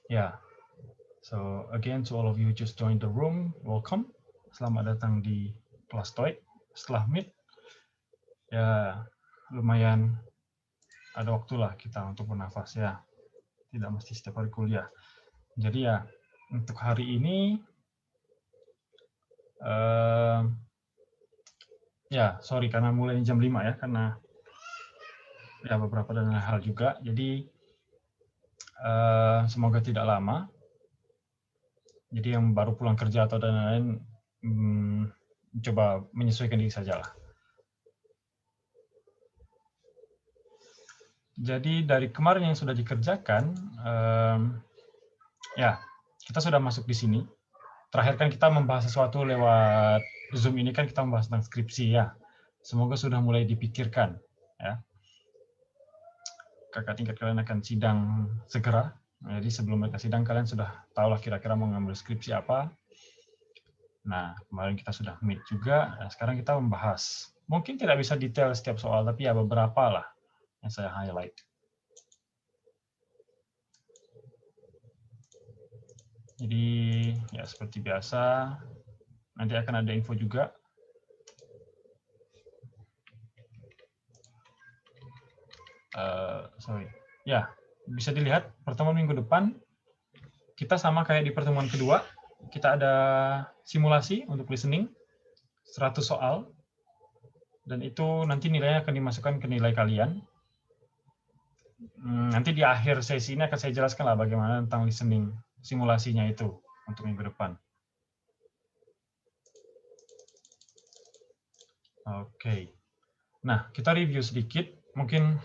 Ya, so again to all of you who just joined the room, welcome. Selamat datang di kelas TOEIC setelah Meet. Ya, lumayan ada waktulah kita untuk bernafas ya. Tidak mesti setiap hari kuliah. Jadi ya, untuk hari ini ya, sorry karena mulai jam 5 ya, karena ya beberapa dan lain hal juga. Jadi semoga tidak lama. Jadi yang baru pulang kerja atau dan lain-lain coba menyesuaikan diri saja lah. Jadi dari kemarin yang sudah dikerjakan, ya kita sudah masuk di sini. Terakhir kan kita membahas sesuatu lewat Zoom ini kan kita membahas tentang skripsi ya. Semoga sudah mulai dipikirkan ya. Kakak tingkat kalian akan sidang segera. Jadi sebelum mereka sidang kalian sudah tahulah kira-kira mau ngambil skripsi apa. Nah, kemarin kita sudah meet juga. Nah, sekarang kita membahas. Mungkin tidak bisa detail setiap soal, tapi ya beberapa lah yang saya highlight. Jadi ya seperti biasa, nanti akan ada info juga. Sorry. Ya, bisa dilihat pertemuan minggu depan kita sama kayak di pertemuan kedua. Kita ada simulasi untuk listening 100 soal. Dan itu nanti nilainya akan dimasukkan ke nilai kalian. Nanti di akhir sesi ini akan saya jelaskan lah bagaimana tentang listening simulasinya itu untuk minggu depan. Oke. Nah, kita review sedikit. Mungkin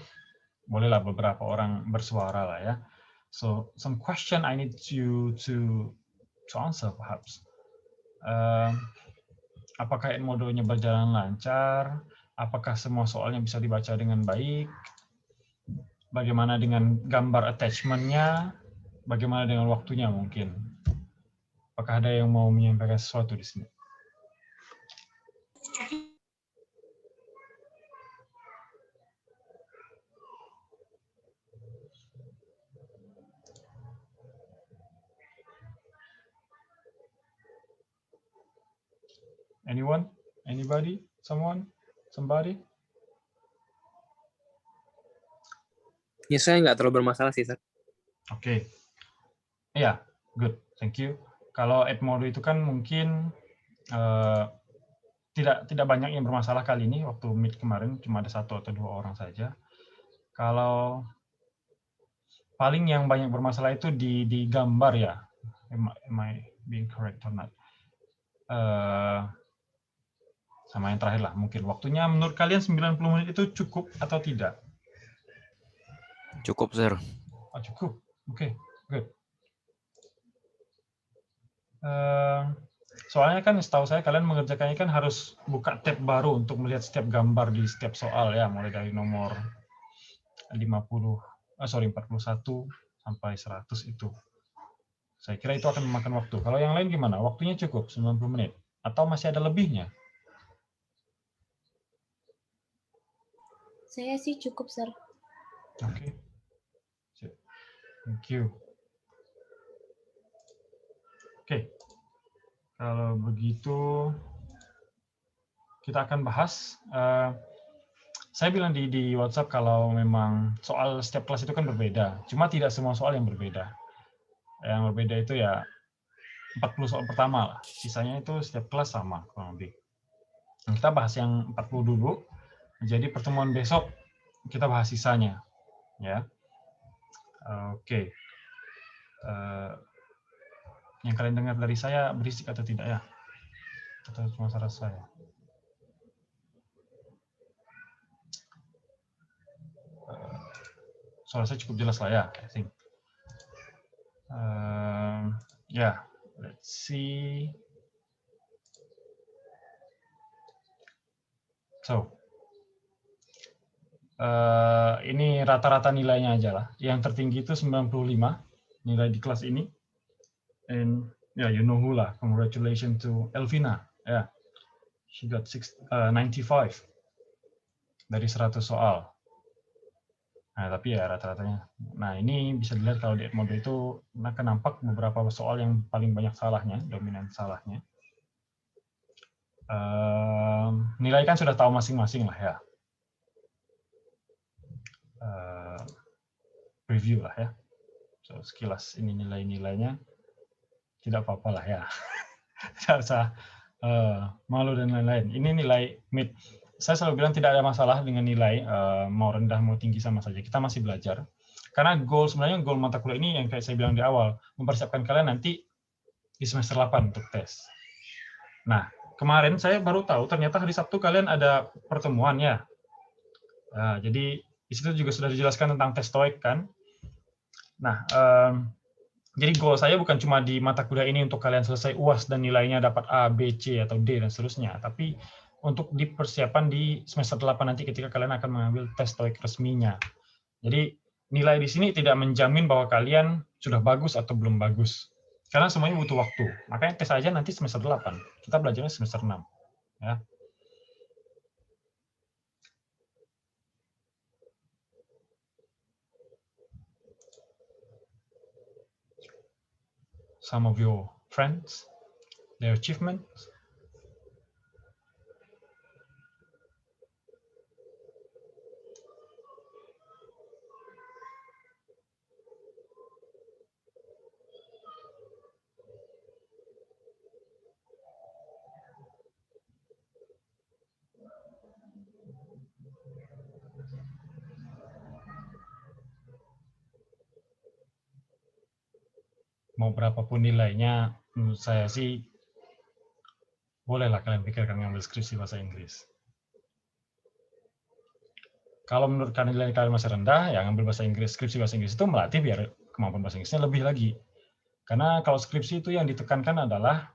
bolehlah beberapa orang bersuara lah ya. So, some question I need you to answer perhaps. Apakah Edmodo-nya berjalan lancar? Apakah semua soalnya bisa dibaca dengan baik? Bagaimana dengan gambar attachment-nya? Bagaimana dengan waktunya mungkin? Apakah ada yang mau menyampaikan sesuatu di sini? Anyone? Anybody? Someone? Somebody? Ya, saya nggak terlalu bermasalah sih, Sir. Oke. Ya, good. Thank you. Kalau Edmodo itu kan mungkin tidak banyak yang bermasalah kali ini. Waktu meet kemarin cuma ada 1 atau 2 orang saja. Kalau paling yang banyak bermasalah itu di gambar ya. Am I being correct or not? Sama yang terakhir lah, mungkin waktunya menurut kalian 90 menit itu cukup atau tidak? Cukup, Sir. Oh, cukup. Oke, good. Soalnya kan setahu saya kalian mengerjakannya kan harus buka tab baru untuk melihat setiap gambar di setiap soal ya, mulai dari nomor 41 sampai 100 itu. Saya kira itu akan memakan waktu. Kalau yang lain gimana? Waktunya cukup 90 menit atau masih ada lebihnya? Saya sih cukup, Sir. Oke. Thank you. Oke. Kalau begitu kita akan bahas. Saya bilang di WhatsApp kalau memang soal setiap kelas itu kan berbeda. Cuma tidak semua soal yang berbeda. Yang berbeda itu ya 40 soal pertama lah. Sisanya itu setiap kelas sama kurang lebih. Nah, kita bahas yang 40 dulu. Jadi pertemuan besok kita bahas sisanya. Ya. Oke. Yang kalian dengar dari saya berisik atau tidak ya? Atau cuma suara saya? Suara saya cukup jelas lah ya, I think. Yeah, let's see. So, ini rata-rata nilainya aja lah. Yang tertinggi itu 95 nilai di kelas ini. And yeah, you know who lah. Congratulations to Elvina. Yeah, she got 95 dari 100 soal. Nah, tapi ya rata-ratanya. Nah, ini bisa dilihat kalau di Edmodo itu akan nampak beberapa soal yang paling banyak salahnya, dominan salahnya. Nilai kan sudah tahu masing-masing lah ya. Review lah ya. So, sekilas ini nilai-nilainya tidak apa-apa lah ya. Tidak usah malu dan lain-lain. Ini nilai mid. Saya selalu bilang tidak ada masalah dengan nilai mau rendah mau tinggi sama saja. Kita masih belajar. Karena sebenarnya goal mata kuliah ini yang kayak saya bilang di awal, mempersiapkan kalian nanti di semester 8 untuk tes. Nah, kemarin saya baru tahu ternyata hari Sabtu kalian ada pertemuan ya. Nah, jadi di situ juga sudah dijelaskan tentang tes TOEIC kan. Nah, jadi goal saya bukan cuma di mata kuliah ini untuk kalian selesai UAS dan nilainya dapat A, B, C, atau D, dan seterusnya. Tapi untuk dipersiapkan di semester 8 nanti ketika kalian akan mengambil tes TOEIC resminya. Jadi nilai di sini tidak menjamin bahwa kalian sudah bagus atau belum bagus. Karena semuanya butuh waktu. Makanya tes aja nanti semester 8. Kita belajarnya semester 6. Ya. Some of your friends, their achievements. Mau berapapun nilainya, menurut saya sih bolehlah kalian pikirkan ngambil skripsi bahasa Inggris. Kalau menurut kalian nilai kalian masih rendah, ya ngambil bahasa Inggris, skripsi bahasa Inggris itu melatih biar kemampuan bahasa Inggrisnya lebih lagi. Karena kalau skripsi itu yang ditekankan adalah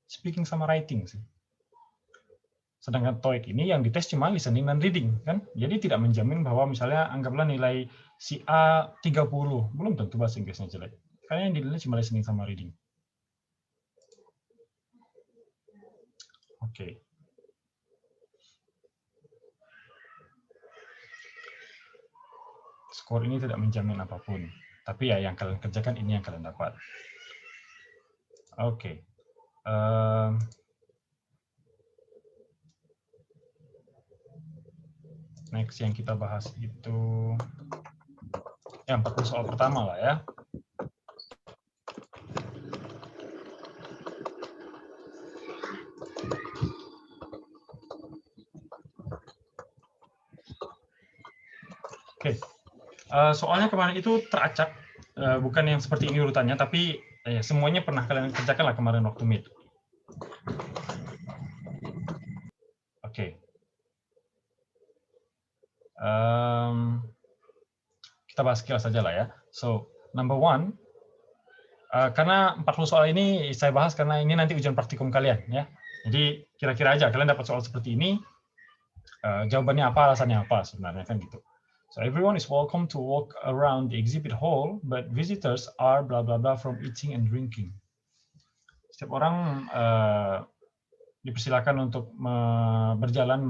speaking sama writing sih. Sedangkan TOEIC ini yang dites cuma listening dan reading kan. Jadi tidak menjamin bahwa misalnya anggaplah nilai si A 30, belum tentu bahasa Inggrisnya jelek. Karena yang dinilai cuma listening sama reading. Oke. Skor ini tidak menjamin apapun. Tapi ya yang kalian kerjakan ini yang kalian dapat. Oke. Next yang kita bahas itu ya 40 soal pertama lah ya. Oke. Soalnya kemarin itu teracak, bukan yang seperti ini urutannya, tapi semuanya pernah kalian kerjakan lah kemarin waktu meet. Oke. Kita bahas sekilas saja lah ya. So, number one, karena 40 soal ini saya bahas karena ini nanti ujian praktikum kalian ya. Jadi kira-kira aja kalian dapat soal seperti ini, jawabannya apa, alasannya apa sebenarnya kan gitu. So everyone is welcome to walk around the exhibit hall, but visitors are blah blah blah from eating and drinking. Setiap orang dipersilakan untuk berjalan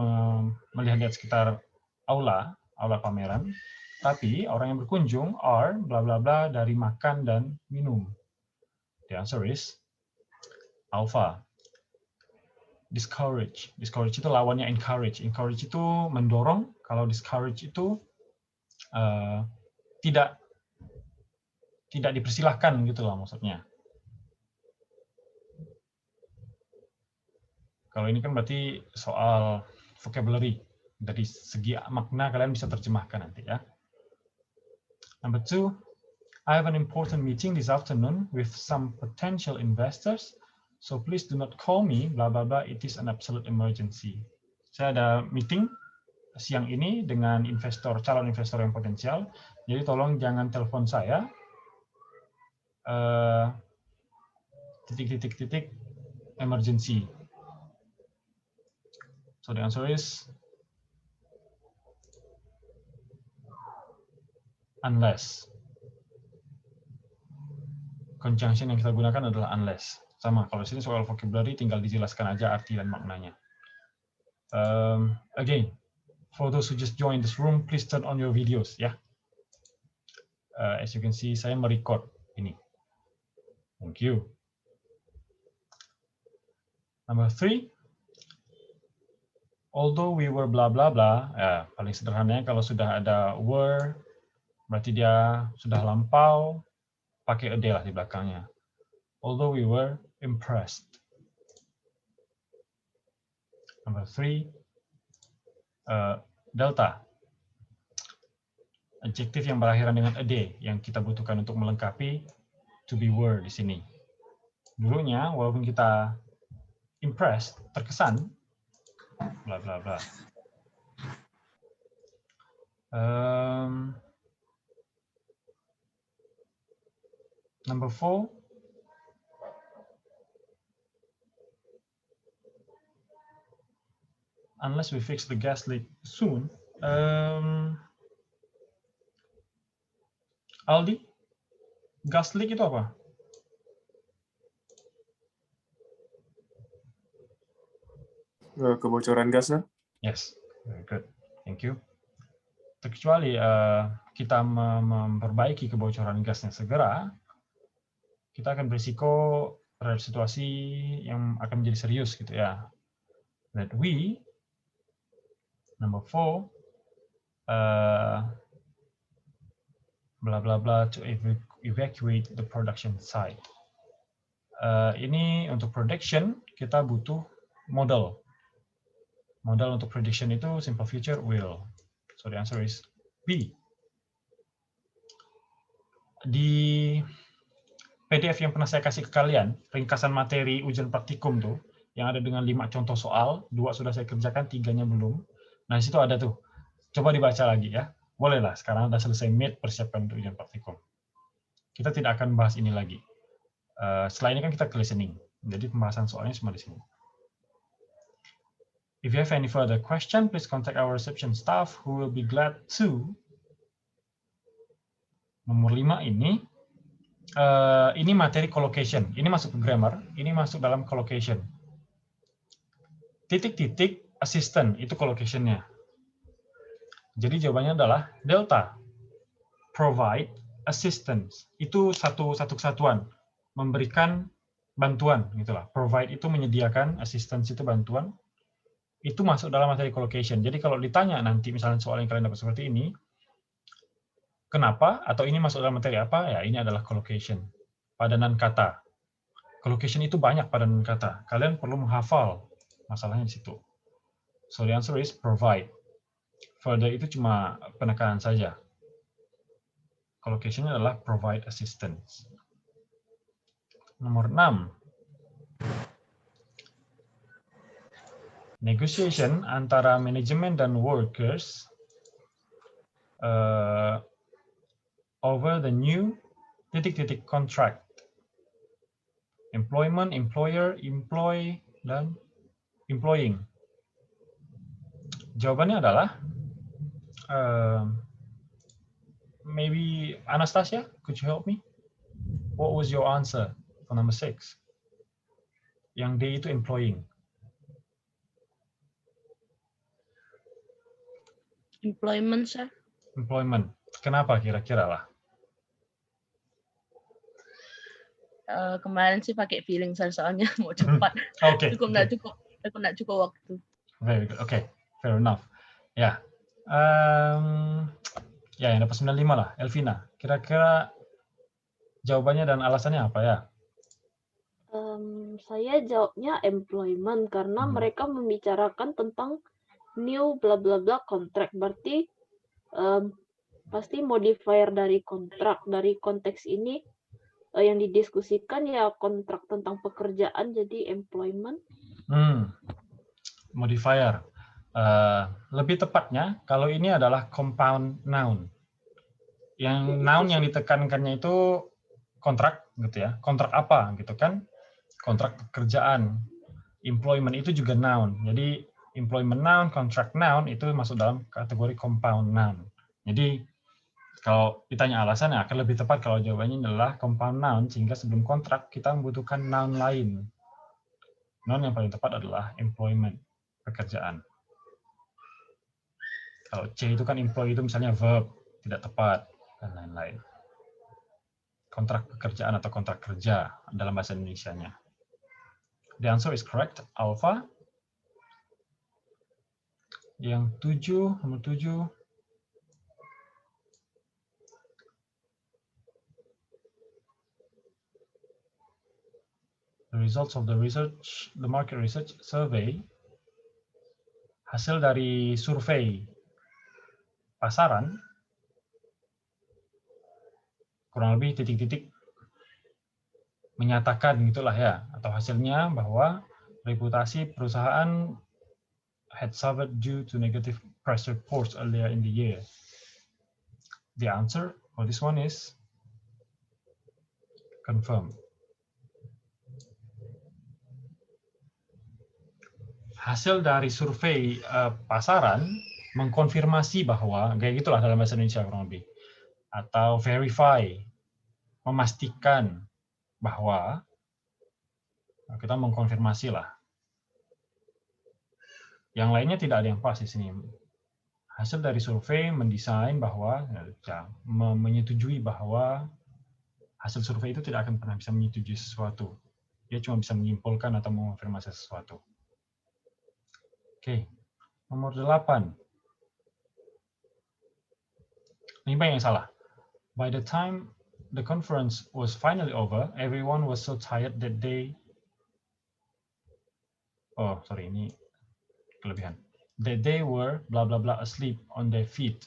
melihat sekitar aula pameran. Tapi orang yang berkunjung are bla bla bla dari makan dan minum. The answer is alpha. Discourage. Discourage itu lawannya encourage. Encourage itu mendorong. Kalau discourage itu tidak dipersilahkan gitu lah maksudnya. Kalau ini kan berarti soal vocabulary. Dari segi makna kalian bisa terjemahkan nanti ya. Number 2, I have an important meeting this afternoon with some potential investors, so please do not call me, blah blah blah, it is an absolute emergency. Saya ada meeting siang ini dengan calon investor yang potensial, jadi tolong jangan telepon saya, titik emergency. So the answer is unless. Conjunction yang kita gunakan adalah unless. Sama, kalau sini soal vocabulary tinggal dijelaskan aja arti dan maknanya. Again, For those who just joined this room, please turn on your videos, ya. As you can see, saya merecord ini. Thank you. Number 3. Although we were bla bla bla, paling sederhananya kalau sudah ada were, berarti dia sudah lampau, pakai a lah di belakangnya. Although we were impressed. Number 3, delta. Adjektif yang berakhiran dengan a yang kita butuhkan untuk melengkapi to be were di sini. Dulunya, walaupun kita impressed, terkesan, bla bla bla. Number 4. Unless we fix the gas leak soon. Aldi, gas leak itu apa? Kebocoran gas, Sir. Yes, very good. Thank you. Terkecuali kita memperbaiki kebocoran gasnya segera, kita akan berisiko terhadap situasi yang akan menjadi serius gitu ya. That we, number 4, bla bla bla to evacuate the production site. Ini untuk prediction kita butuh model. Model untuk prediction itu simple future will. So the answer is B. Di PDF yang pernah saya kasih ke kalian, ringkasan materi ujian praktikum tuh, yang ada dengan 5 contoh soal, 2 sudah saya kerjakan, 3-nya belum. Nah, di situ ada tuh. Coba dibaca lagi ya. Bolehlah, sekarang udah selesai mid persiapan untuk ujian praktikum. Kita tidak akan bahas ini lagi. Setelah ini kan kita ke listening. Jadi pembahasan soalnya semua di sini. If you have any further question, please contact our reception staff who will be glad to. Nomor 5 ini materi collocation. Ini masuk ke grammar, ini masuk dalam collocation. Titik-titik assistant, itu collocation-nya. Jadi jawabannya adalah delta. Provide assistance. Itu satu kesatuan. Memberikan bantuan. Gitulah. Provide itu menyediakan, assistance itu bantuan. Itu masuk dalam materi collocation. Jadi kalau ditanya nanti misalnya soal yang kalian dapat seperti ini, kenapa? Atau ini masuk dalam materi apa? Ya ini adalah collocation. Padanan kata. Collocation itu banyak padanan kata. Kalian perlu menghafal. Masalahnya di situ. So the answer is provide. Further itu cuma penekanan saja. Collocation adalah provide assistance. Nomor 6. Negotiation antara manajemen dan workers over the new titik-titik contract. Employment, employer, employ, dan employing. Jawabannya adalah maybe Anastasia, could you help me? What was your answer for number 6? Yang D itu employing. Employment, sir. Employment. Kenapa kira-kira lah? Kemarin sih pakai feeling, sir, soalnya mau cepat. Oke. Nggak cukup waktu. Very good. Oke, fair enough. Ya. Ya, yang dapat 95 lah. Elvina, kira-kira jawabannya dan alasannya apa ya? Saya jawabnya employment karena mereka membicarakan tentang new bla bla bla contract. Berarti pasti modifier dari kontrak. Dari konteks ini yang didiskusikan ya kontrak tentang pekerjaan, jadi employment. Modifier. Lebih tepatnya kalau ini adalah compound noun. Yang noun yang ditekankannya itu kontrak gitu ya. Kontrak apa gitu kan? Kontrak pekerjaan. Employment itu juga noun. Jadi employment noun, contract noun itu masuk dalam kategori compound noun. Jadi kalau ditanya alasannya akan lebih tepat kalau jawabannya adalah compound noun, sehingga sebelum kontrak kita membutuhkan noun lain. Noun yang paling tepat adalah employment, pekerjaan. Kalau C itu kan employee itu misalnya verb, tidak tepat, dan lain-lain. Kontrak pekerjaan atau kontrak kerja dalam bahasa Indonesianya. The answer is correct, Alpha. Yang 7, nomor 7. The results of the market research survey, hasil dari survei pasaran, kurang lebih titik-titik menyatakan gitulah ya, atau hasilnya bahwa reputasi perusahaan had suffered due to negative press reports earlier in the year. The answer for this one is confirm. Hasil dari survei pasaran mengkonfirmasi bahwa, kayak gitulah dalam bahasa Indonesia kurang lebih, atau verify, memastikan bahwa, kita mengkonfirmasi lah. Yang lainnya tidak ada yang pas di sini. Hasil dari survei mendesain bahwa, menyetujui bahwa hasil survei itu tidak akan pernah bisa menyetujui sesuatu. Dia cuma bisa menyimpulkan atau mengonfirmasi sesuatu. Oke, nomor 8. Ini banyak yang salah. By the time the conference was finally over, everyone was so tired that they... Oh, sorry, ini kelebihan. That they were blah blah blah asleep on their feet.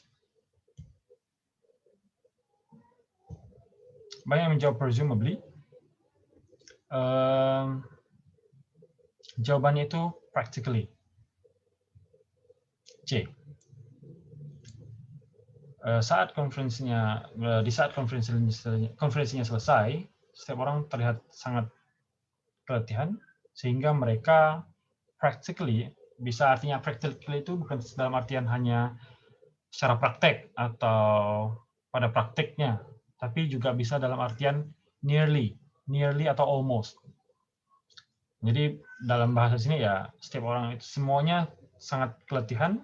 Banyak yang menjawab presumably. Jawabannya itu practically. C. Di saat konferensinya selesai, setiap orang terlihat sangat keletihan, sehingga mereka practically, bisa artinya practically itu bukan dalam artian hanya secara praktek atau pada prakteknya, tapi juga bisa dalam artian nearly atau almost. Jadi dalam bahasa sini ya, setiap orang itu semuanya sangat keletihan,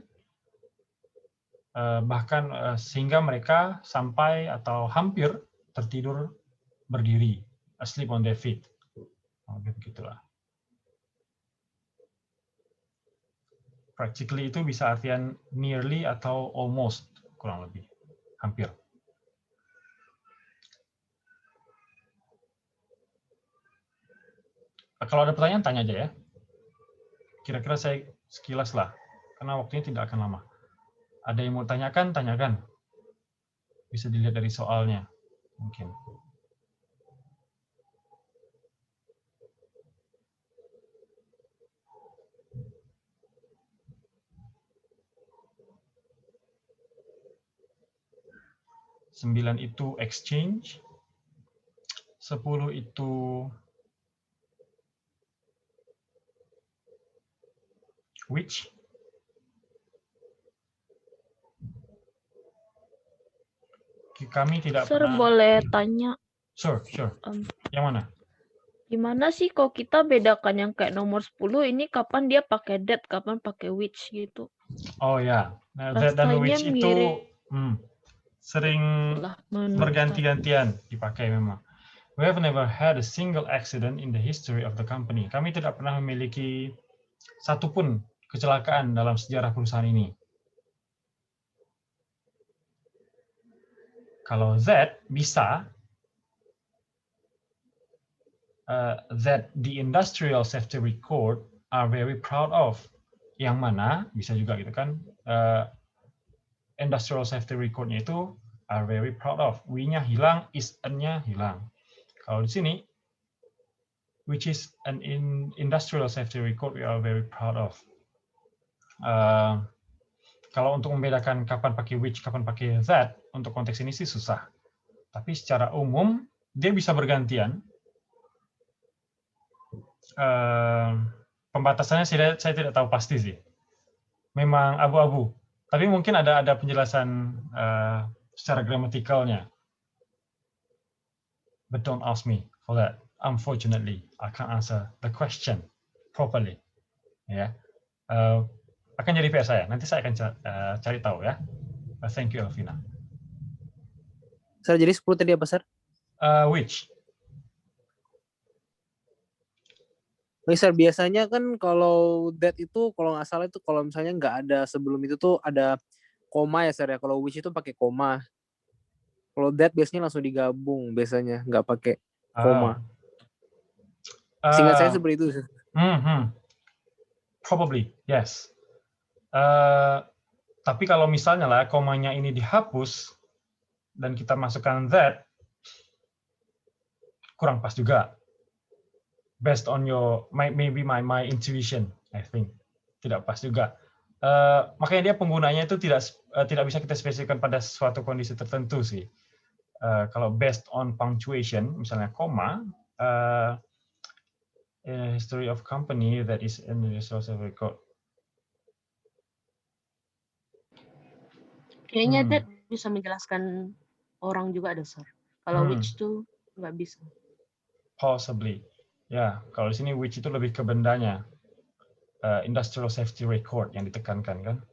bahkan sehingga mereka sampai atau hampir tertidur berdiri, asleep on their feet. Begitulah. Practically itu bisa artian nearly atau almost, kurang lebih, hampir. Kalau ada pertanyaan, tanya aja ya. Kira-kira saya sekilas lah, karena waktunya tidak akan lama. Ada yang mau tanyakan, tanyakan. Bisa dilihat dari soalnya, mungkin. Sembilan itu exchange, 10 itu which, kami tidak Sir, pernah. boleh tanya? Sure. Yang mana? Gimana sih kalau kita bedakan yang kayak nomor 10 ini kapan dia pakai that, kapan pakai which gitu? Oh ya, nah, that dan which itu sering berganti-gantian dipakai memang. We have never had a single accident in the history of the company. Kami tidak pernah memiliki satupun kecelakaan dalam sejarah perusahaan ini. Kalau that bisa, that the industrial safety record are very proud of. Yang mana bisa juga gitu kan, industrial safety record-nya itu are very proud of. We-nya hilang, is-nya hilang. Kalau di sini, which is an industrial safety record we are very proud of. Kalau untuk membedakan kapan pakai which, kapan pakai that, untuk konteks ini sih susah. Tapi secara umum, dia bisa bergantian. Pembatasannya saya tidak tahu pasti sih. Memang abu-abu. Tapi mungkin ada penjelasan secara gramatikalnya. But don't ask me for that. Unfortunately, I can't answer the question properly. Yeah. akan jadi PR saya. Nanti saya akan cari tahu ya. Thank you, Elvina. Sir, jadi 10 tadi apa, Sir? Which? Oke, Sir, biasanya kan kalau that itu kalau nggak salah itu kalau misalnya nggak ada sebelum itu tuh ada koma ya, Sir ya. Kalau which itu pakai koma. Kalau that biasanya langsung digabung biasanya, nggak pakai koma. Seingat saya seperti itu, Sir. Probably, yes. Tapi kalau misalnya lah komanya ini dihapus dan kita masukkan that, kurang pas juga. Based on your maybe my intuition, I think tidak pas juga. Makanya dia penggunanya itu tidak bisa kita spesifikkan pada suatu kondisi tertentu sih. Kalau based on punctuation, misalnya koma, history of company that is in the source of record. Kayaknya that bisa menjelaskan orang juga ada, Sir. Kalau which tuh nggak bisa. Possibly. Ya, kalau di sini which itu lebih ke bendanya. Industrial safety record yang ditekankan kan.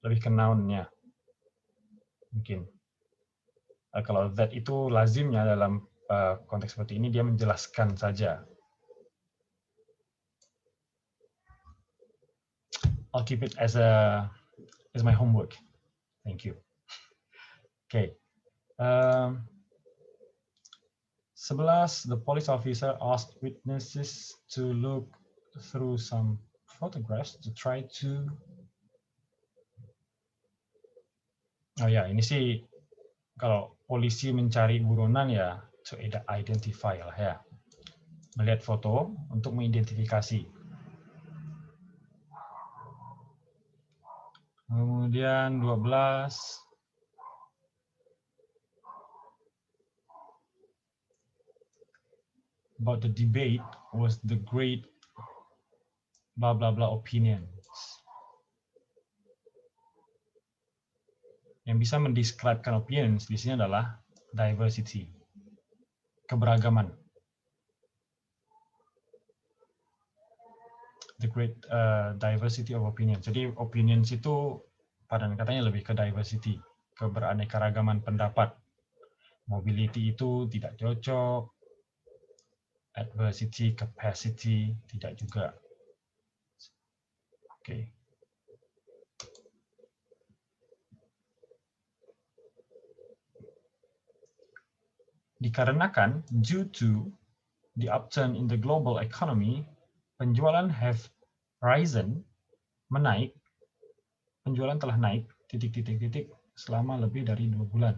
Lebih ke noun-nya. Mungkin. Kalau that itu lazimnya dalam konteks seperti ini dia menjelaskan saja. I'll keep it as my homework. Thank you. Okay. 11, the police officer asked witnesses to look through some photographs to try to... Oh ya, ini sih kalau polisi mencari buronan ya to identify lah ya. Melihat foto untuk mengidentifikasi. Kemudian 12. About the debate was the great blah blah blah opinions. Yang bisa mendescribekan opinions di sini adalah diversity, keberagaman. The great diversity of opinions. Jadi opinions itu pada katanya lebih ke diversity, keberaneka-ragaman pendapat. Mobility itu tidak cocok. Adversity, capacity tidak juga. Oke. Dikarenakan due to the upturn in the global economy, penjualan have risen, menaik, penjualan telah naik, titik-titik-titik selama lebih dari 2 bulan.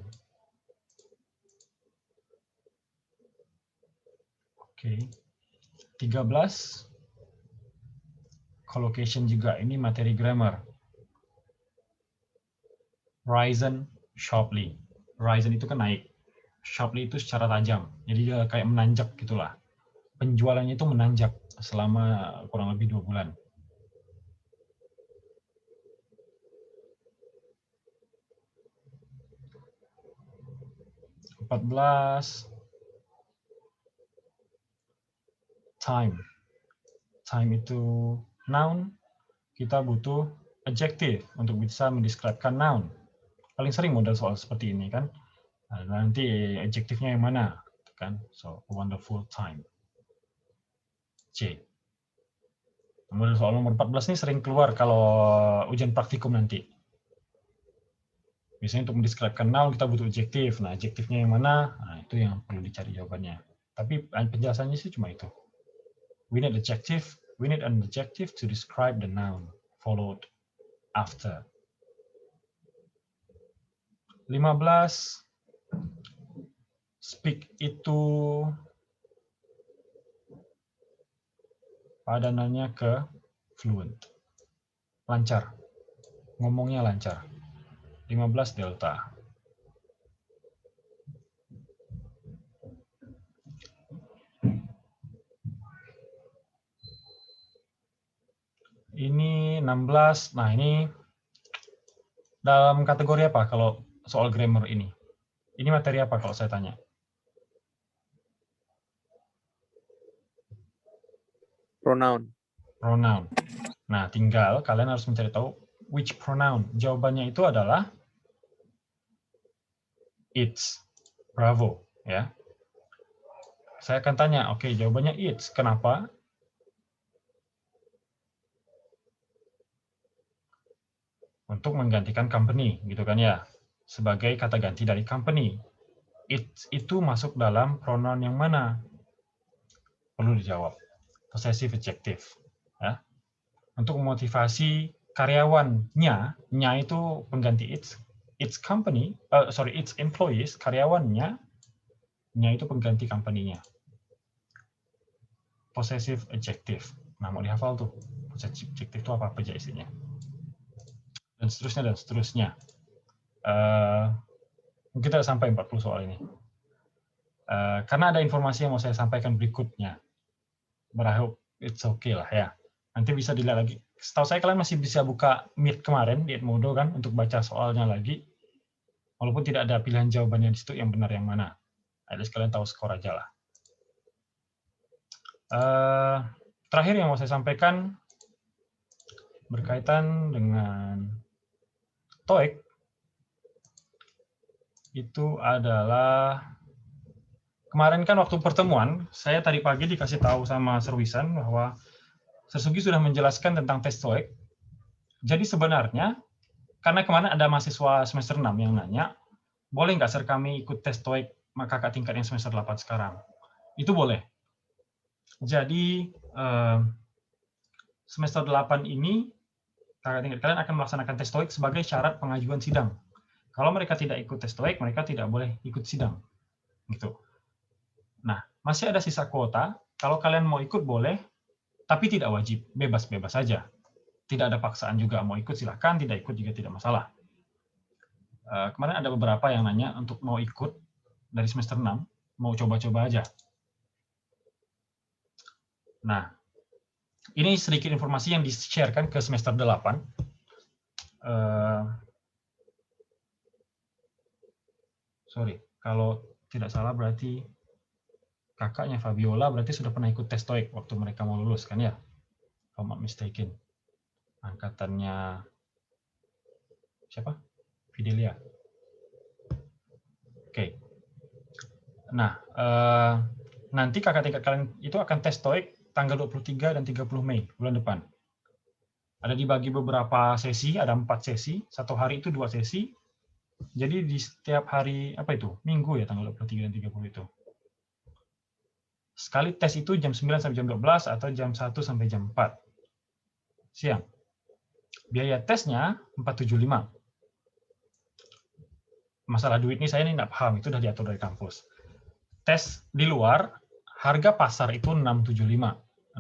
Oke. 13, collocation juga, ini materi grammar. Risen sharply. Risen itu kan naik. Sharply itu secara tajam. Jadi dia kayak menanjak gitulah. Penjualannya itu menanjak selama kurang lebih 2 bulan. Time. Time itu noun. Kita butuh adjective untuk bisa mendeskripsikan noun. Paling sering model soal seperti ini kan. Nah, nanti adjektifnya yang mana? Kan? So, a wonderful time. C. Model soal nomor 14 ini sering keluar kalau ujian praktikum nanti. Biasanya untuk mendeskripsikan noun kita butuh adjektif. Nah, adjektifnya yang mana? Nah, itu yang perlu dicari jawabannya. Tapi penjelasannya sih cuma itu. We need an adjective to describe the noun followed after. 15. Speak itu padanannya ke fluent. Lancar. Ngomongnya lancar. 15 delta. Ini 16. Nah, ini dalam kategori apa kalau soal grammar ini? Ini materi apa kalau saya tanya? Pronoun. Pronoun. Nah, tinggal kalian harus mencari tahu which pronoun? Jawabannya itu adalah it's. Bravo, ya. Saya akan tanya, oke, jawabannya it's. Kenapa? Untuk menggantikan company, gitu kan ya. Sebagai kata ganti dari company. It's itu masuk dalam pronoun yang mana? Perlu dijawab. Possessive adjective, ya. Untuk memotivasi karyawannya, nya itu pengganti its company, its employees, karyawannya, nya itu pengganti company-nya. Possessive adjective. Nah, mau dihafal tuh. Possessive adjective itu apa aja isinya. Dan seterusnya, dan seterusnya. Mungkin tidak sampai 40 soal ini. Karena ada informasi yang mau saya sampaikan berikutnya. But I hope it's okay lah ya. Nanti bisa dilihat lagi. Setahu saya kalian masih bisa buka Meet kemarin di Edmodo kan untuk baca soalnya lagi. Walaupun tidak ada pilihan jawabannya di situ yang benar yang mana. At least kalian tahu skor aja lah. Terakhir yang mau saya sampaikan berkaitan dengan TOEIC itu adalah kemarin kan waktu pertemuan, saya tadi pagi dikasih tahu sama Serwisan bahwa Sersugi sudah menjelaskan tentang tes TOEIC. Jadi sebenarnya, karena kemarin ada mahasiswa semester 6 yang nanya, boleh nggak Sir kami ikut tes TOEIC kakak tingkat yang semester 8 sekarang? Itu boleh. Jadi, semester 8 ini, kakak tingkat kalian akan melaksanakan tes TOEIC sebagai syarat pengajuan sidang. Kalau mereka tidak ikut tes TOEIC, mereka tidak boleh ikut sidang. Gitu. Nah, masih ada sisa kuota. Kalau kalian mau ikut boleh, tapi tidak wajib, bebas-bebas saja. Tidak ada paksaan juga, mau ikut silahkan, tidak ikut juga tidak masalah. Kemarin ada beberapa yang nanya untuk mau ikut dari semester 6, mau coba-coba aja. Nah, ini sedikit informasi yang di-sharekan ke semester 8. Sorry, kalau tidak salah berarti kakaknya Fabiola berarti sudah pernah ikut tes TOEIC waktu mereka mau lulus kan ya? Kalau not mistaken. Angkatannya siapa? Fidelia. Oke. Nah, nanti kakak tingkat kalian itu akan tes TOEIC tanggal 23 dan 30 Mei bulan depan. Ada dibagi beberapa sesi, ada 4 sesi, satu hari itu 2 sesi. Jadi di setiap hari apa itu? Minggu ya tanggal 23 dan 30 itu. Sekali tes itu jam 9 sampai jam 12 atau jam 1 sampai jam 4 siang. Biaya tesnya 475. Masalah duit ini saya tidak paham, itu sudah diatur dari kampus. Tes di luar, harga pasar itu 675.000.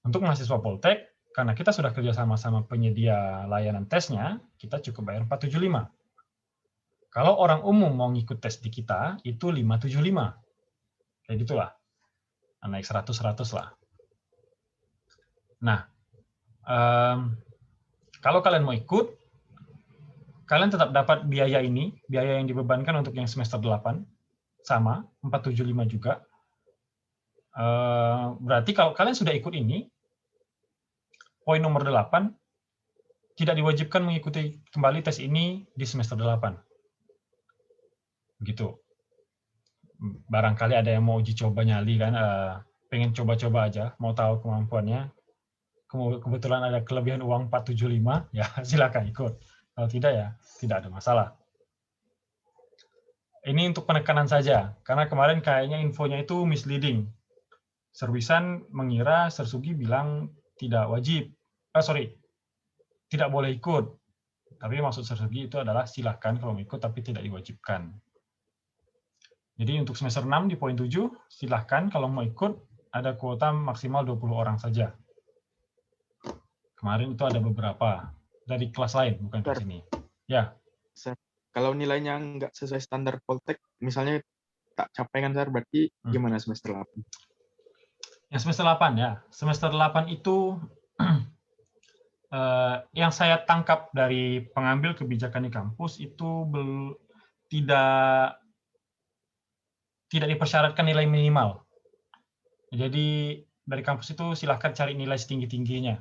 Untuk mahasiswa Poltek, karena kita sudah kerja sama penyedia layanan tesnya, kita cukup bayar 475. Kalau orang umum mau ngikut tes di kita, itu 575. Kayak gitulah. Naik 100-100 lah. Nah, kalau kalian mau ikut, kalian tetap dapat biaya ini, biaya yang dibebankan untuk yang semester 8, sama, 475 juga. Berarti kalau kalian sudah ikut ini, poin nomor 8, tidak diwajibkan mengikuti kembali tes ini di semester 8. Begitu. Barangkali ada yang mau uji coba nyali kan, pengen coba-coba aja, mau tahu kemampuannya. Kebetulan ada kelebihan uang 475, ya silakan ikut. Kalau tidak ya tidak ada masalah. Ini untuk penekanan saja, karena kemarin kayaknya infonya itu misleading. Serwisan mengira Sersugi bilang tidak wajib, tidak boleh ikut. Tapi maksud Sersugi itu adalah silakan kalau mau ikut tapi tidak diwajibkan. Jadi untuk semester 6 di poin 7, silahkan kalau mau ikut, ada kuota maksimal 20 orang saja. Kemarin itu ada beberapa dari kelas lain, bukan kelas ini. Ya. Kalau nilainya nggak sesuai standar Poltek, misalnya tak capai kan, Sir, berarti gimana semester 8? Yang semester 8 ya. Semester 8 itu yang saya tangkap dari pengambil kebijakan di kampus itu tidak dipersyaratkan nilai minimal. Jadi dari kampus itu silahkan cari nilai setinggi-tingginya.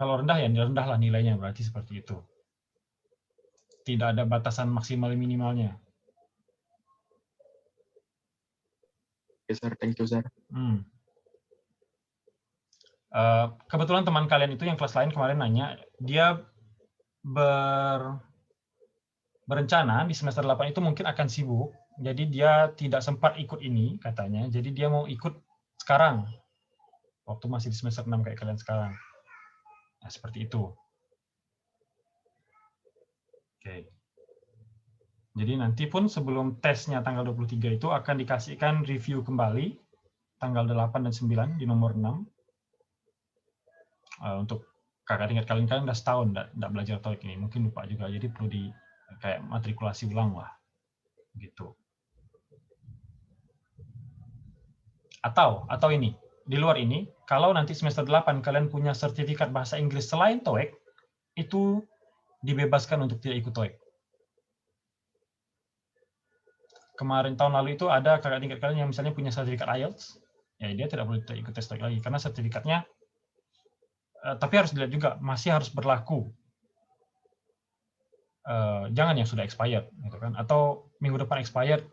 Kalau rendah ya rendah lah nilainya, berarti seperti itu. Tidak ada batasan maksimal minimalnya. Oke, Sir. Thank you, Sir. Kebetulan teman kalian itu yang kelas lain kemarin nanya, dia berencana di semester 8 itu mungkin akan sibuk, jadi dia tidak sempat ikut ini katanya, jadi dia mau ikut sekarang, waktu masih di semester 6 kayak kalian sekarang. Nah, seperti itu. Oke. Jadi nanti pun sebelum tesnya tanggal 23 itu akan dikasihkan review kembali, tanggal 8 dan 9 di nomor 6. Untuk kakak tingkat kalian udah setahun nggak belajar TOEIC ini, mungkin lupa juga, jadi perlu di kayak matrikulasi ulang lah, gitu. Atau ini, di luar ini, kalau nanti semester 8 kalian punya sertifikat bahasa Inggris selain TOEIC, itu dibebaskan untuk tidak ikut TOEIC. Kemarin tahun lalu itu ada kakak tingkat kalian yang misalnya punya sertifikat IELTS, ya dia tidak boleh ikut tes TOEIC lagi, karena sertifikatnya, tapi harus dilihat juga, masih harus berlaku. Jangan yang sudah expired, gitu kan? Atau minggu depan expired,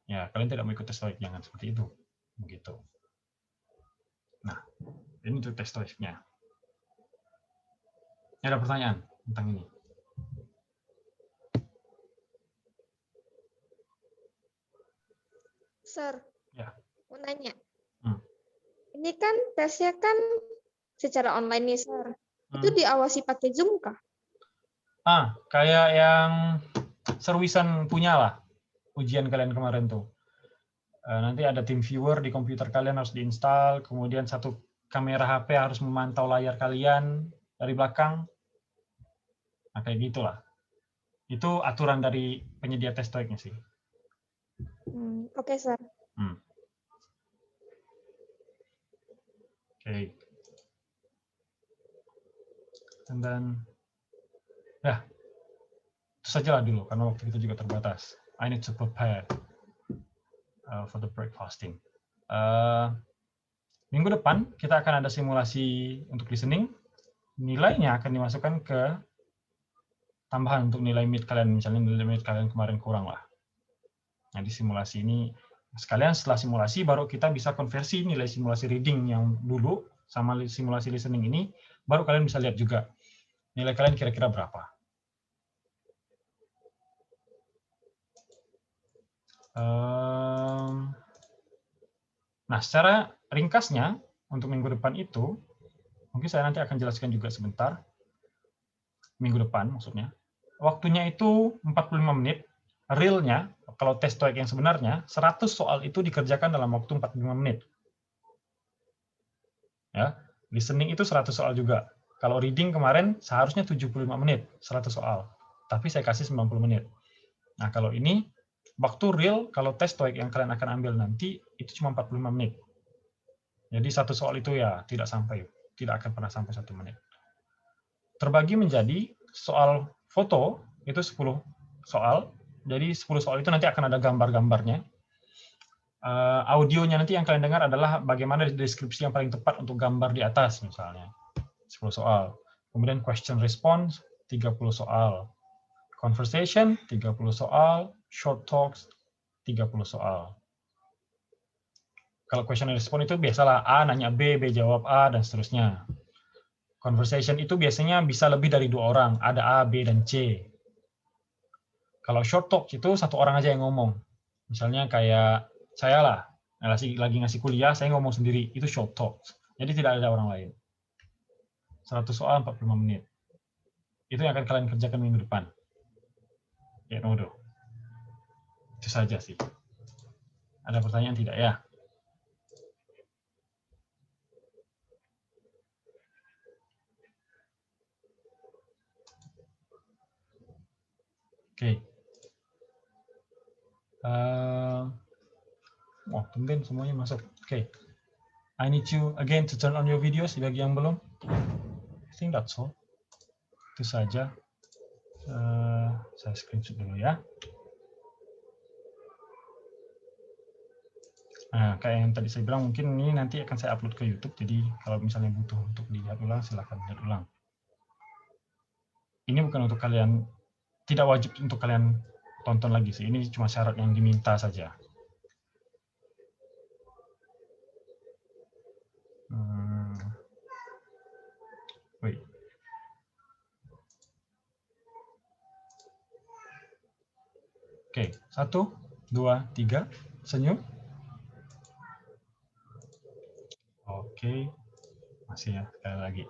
ya kalian tidak mau ikut tes TOEIC, jangan seperti itu, begitu. Nah, ini untuk tes TOEIC-nya. Ada pertanyaan tentang ini? Sir, Ya. mau nanya. Hmm. Ini kan tesnya kan secara online nih, Sir. Itu diawasi pakai Zoom kah? Kayak yang Serwisan punya lah, ujian kalian kemarin tuh. Nanti ada tim viewer di komputer kalian harus diinstal, kemudian satu kamera HP harus memantau layar kalian dari belakang. Nah, kayak gitulah. Itu aturan dari penyedia tes TOEIC-nya sih. Oke, Sir. Oke. Dan ya, itu sajalah dulu karena waktu kita juga terbatas. I need to prepare for the breakfasting. Minggu depan kita akan ada simulasi untuk listening. Nilainya akan dimasukkan ke tambahan untuk nilai mid kalian. Misalnya nilai mid kalian kemarin kurang lah. Nah, di simulasi ini sekalian setelah simulasi baru kita bisa konversi nilai simulasi reading yang dulu sama simulasi listening ini, baru kalian bisa lihat juga nilai kalian kira-kira berapa. Nah, secara ringkasnya untuk minggu depan itu, mungkin saya nanti akan jelaskan juga sebentar. Minggu depan maksudnya. Waktunya itu 45 menit. Realnya, kalau tes TOEIC yang sebenarnya, 100 soal itu dikerjakan dalam waktu 45 menit. Ya, listening itu 100 soal juga. Kalau reading kemarin seharusnya 75 menit, 100 soal. Tapi saya kasih 90 menit. Nah, kalau ini, waktu real, kalau tes TOEIC yang kalian akan ambil nanti, itu cuma 45 menit. Jadi satu soal itu ya tidak akan pernah sampai 1 menit. Terbagi menjadi soal foto, itu 10 soal. Jadi 10 soal itu nanti akan ada gambar-gambarnya. Audionya nanti yang kalian dengar adalah bagaimana deskripsi yang paling tepat untuk gambar di atas misalnya. 10 soal. Kemudian question response, 30 soal. Conversation, 30 soal. Short talks, 30 soal. Kalau question and response itu biasalah A nanya B, B jawab A, dan seterusnya. Conversation itu biasanya bisa lebih dari 2 orang. Ada A, B, dan C. Kalau short talk itu 1 orang aja yang ngomong. Misalnya kayak saya lah, lagi ngasih kuliah, saya ngomong sendiri. Itu short talk. Jadi tidak ada orang lain. 100 soal 45 menit. Itu yang akan kalian kerjakan minggu depan. Ya, Nodo. Itu saja sih. Ada pertanyaan tidak ya? Oke. Tumben semuanya masuk. Oke. I need you again to turn on your videos bagi yang belum. I think that's all. Itu saja. Saya screenshot dulu ya. Nah, kayak yang tadi saya bilang, mungkin ini nanti akan saya upload ke YouTube. Jadi kalau misalnya butuh untuk dilihat ulang, silahkan lihat ulang. ini bukan untuk kalian, tidak wajib untuk kalian tonton lagi sih. Ini cuma syarat yang diminta saja. Wait. Oke, 1, 2, 3, senyum. Oke, masih ya, sekali lagi.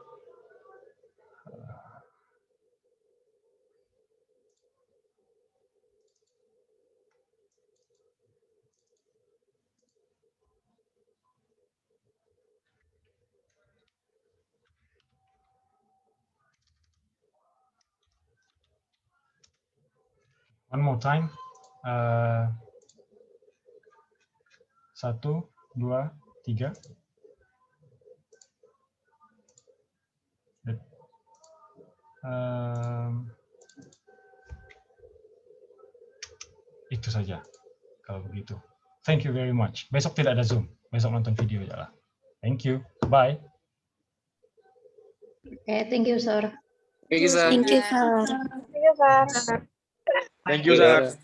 One more time. 1, 2, 3. Itu saja kalau begitu. Thank you very much. Besok tidak ada Zoom. Besok nonton video aja lah. Thank you. Bye. Oke, thank you, Sir. Thank you, sir. Thank you, Sir. Thank you, Sir.